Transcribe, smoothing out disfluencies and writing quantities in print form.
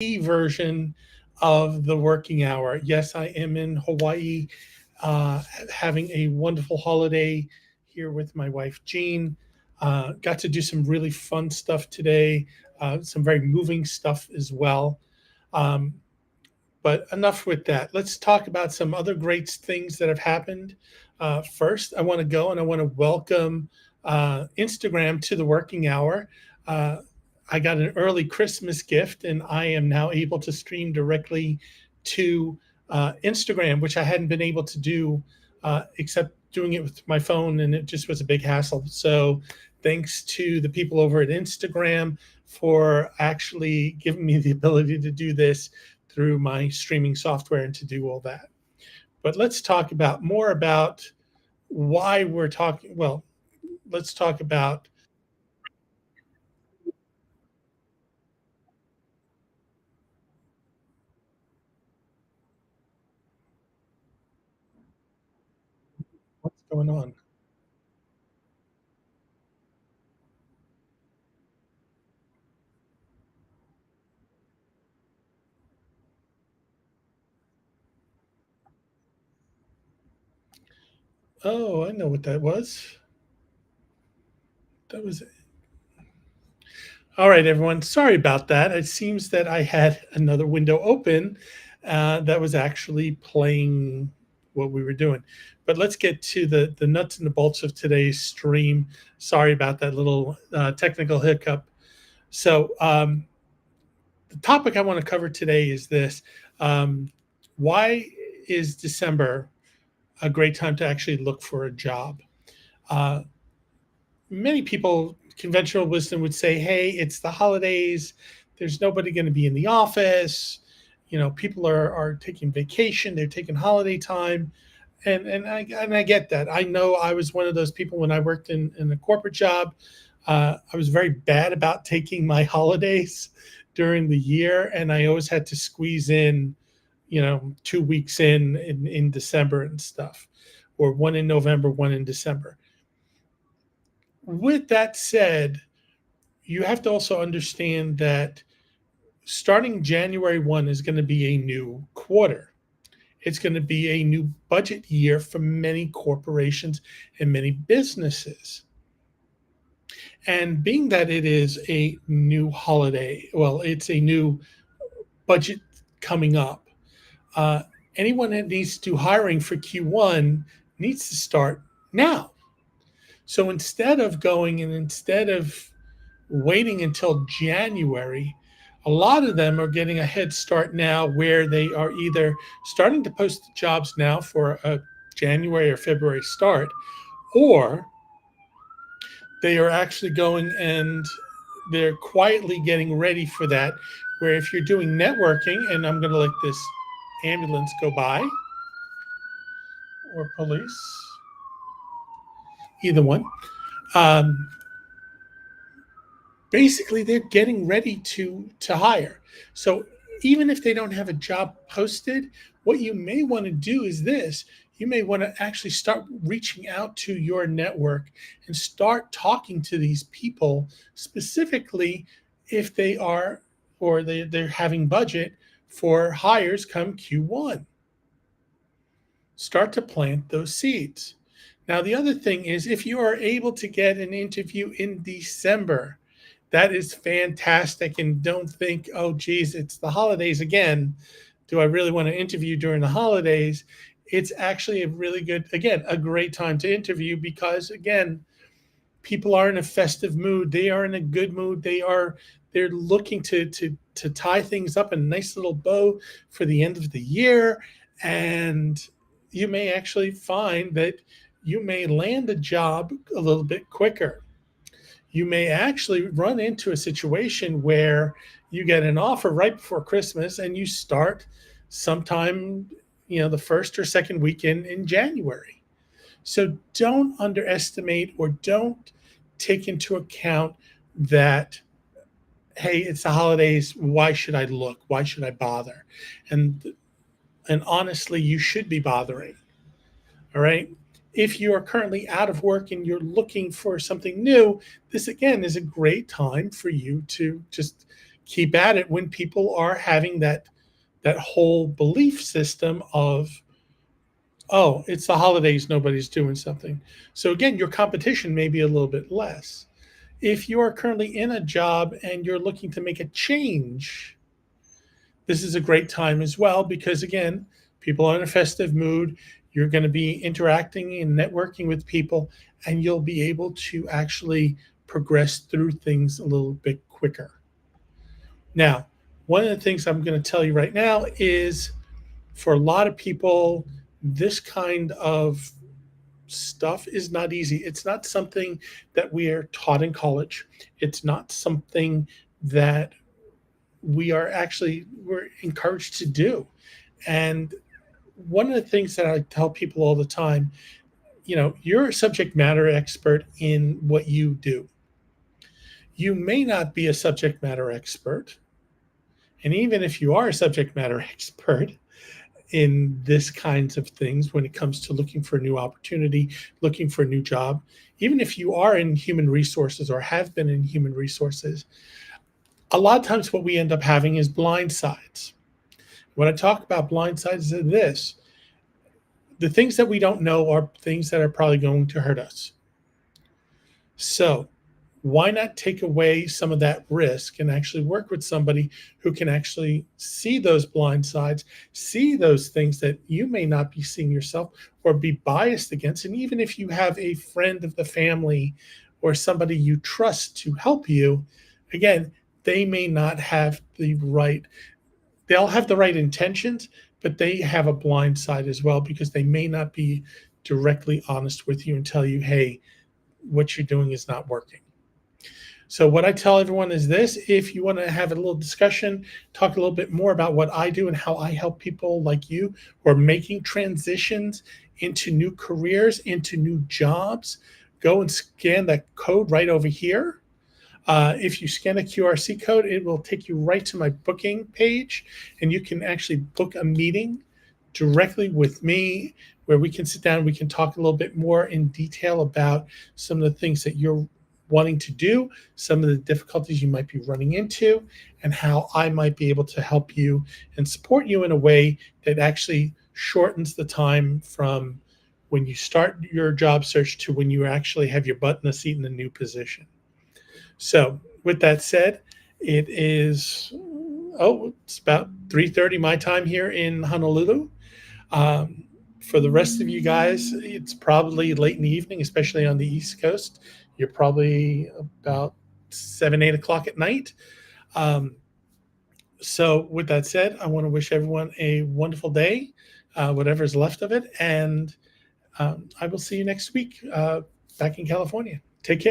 version of the working hour. Yes, I am in Hawaii, uh, having a wonderful holiday here with my wife, Jean. Got to do some really fun stuff today, some very moving stuff as well. Um, but enough with that. Let's talk about some other great things that have happened. First, I want to go and I want to welcome Instagram to the working hour. Uh, I got an early Christmas gift, and I am now able to stream directly to Instagram, which I hadn't been able to do except doing it with my phone, and it just was a big hassle. So, thanks to the people over at Instagram for actually giving me the ability to do this through my streaming software and to do all that. But let's talk about more about why we're talking. Well, let's talk about what's going on. Oh, I know what that was. That was all right, everyone. Sorry about that. It seems that I had another window open that was actually playing what we were doing. But let's get to the nuts and the bolts of today's stream. Sorry about that little technical hiccup. So, the topic I want to cover today is this: um, why is December a great time to actually look for a job? Uh, Many people, conventional wisdom would say, hey, it's the holidays. There's nobody going to be in the office. You know, people are taking vacation, they're taking holiday time. And I get that. I know I was one of those people when I worked in a corporate job. I was very bad about taking my holidays during the year, and I always had to squeeze in, 2 weeks in December and stuff, or one in November, one in December. With that said, you have to also understand that starting January 1 is going to be a new quarter. It's going to be a new budget year for many corporations and many businesses. And being that it is a new holiday, well, it's a new budget coming up. Uh, Anyone that needs to do hiring for Q1 needs to start now. So instead of waiting until January, a lot of them are getting a head start now where they are either starting to post jobs now for a January or February start, or they are actually going and they're quietly getting ready for that. Where if you're doing networking, and I'm going to let this ambulance go by or police, either one, um, basically they're getting ready to hire. So even if they don't have a job posted, what you may want to do is this: you may want to actually start reaching out to your network and start talking to these people specifically if they are or they're having budget for hires come Q1. Start to plant those seeds. Now, the other thing is if you are able to get an interview in December, that is fantastic. And don't think, oh, geez, it's the holidays again. Do I really want to interview during the holidays? It's actually a really good, again, a great time to interview because, again, people are in a festive mood. They are in a good mood. They're looking to tie things up in a nice little bow for the end of the year. And you may actually find that you may land a job a little bit quicker. You may actually run into a situation where you get an offer right before Christmas and you start sometime, the first or second weekend in January. So don't underestimate or don't take into account that, hey, it's the holidays. Why should I look? Why should I bother? And and honestly, you should be bothering. All right. If you are currently out of work and you're looking for something new, this again is a great time for you to just keep at it when people are having that whole belief system of, oh, it's the holidays, nobody's doing something. So again, your competition may be a little bit less. If you are currently in a job and you're looking to make a change, this is a great time as well because, again, people are in a festive mood. You're going to be interacting and networking with people, and you'll be able to actually progress through things a little bit quicker. Now, one of the things I'm going to tell you right now is for a lot of people, this kind of stuff is not easy. It's not something that we are taught in college. It's not something that we're encouraged to do. And one of the things that I tell people all the time, you're a subject matter expert in what you do. You may not be a subject matter expert. And even if you are a subject matter expert in this kinds of things, when it comes to looking for a new opportunity, looking for a new job, even if you are in human resources or have been in human resources, a lot of times what we end up having is blind sides. When I talk about blind sides of this, the things that we don't know are things that are probably going to hurt us. So why not take away some of that risk and actually work with somebody who can actually see those blind sides, see those things that you may not be seeing yourself or be biased against? And even if you have a friend of the family or somebody you trust to help you, again, they may not have they'll have the right intentions, but they have a blind side as well because they may not be directly honest with you and tell you, hey, what you're doing is not working. So what I tell everyone is this: if you want to have a little discussion, talk a little bit more about what I do and how I help people like you who are making transitions into new careers, into new jobs, go and scan that code right over here. If you scan a QRC code, it will take you right to my booking page, and you can actually book a meeting directly with me where we can sit down, we can talk a little bit more in detail about some of the things that you're wanting to do, some of the difficulties you might be running into, and how I might be able to help you and support you in a way that actually shortens the time from when you start your job search to when you actually have your butt in the seat in a new position. So with that said, it's about 3:30 my time here in Honolulu. For the rest of you guys, it's probably late in the evening, especially on the East Coast. You're probably about 7, 8 o'clock at night. So with that said, I want to wish everyone a wonderful day, whatever's left of it. And I will see you next week back in California. Take care.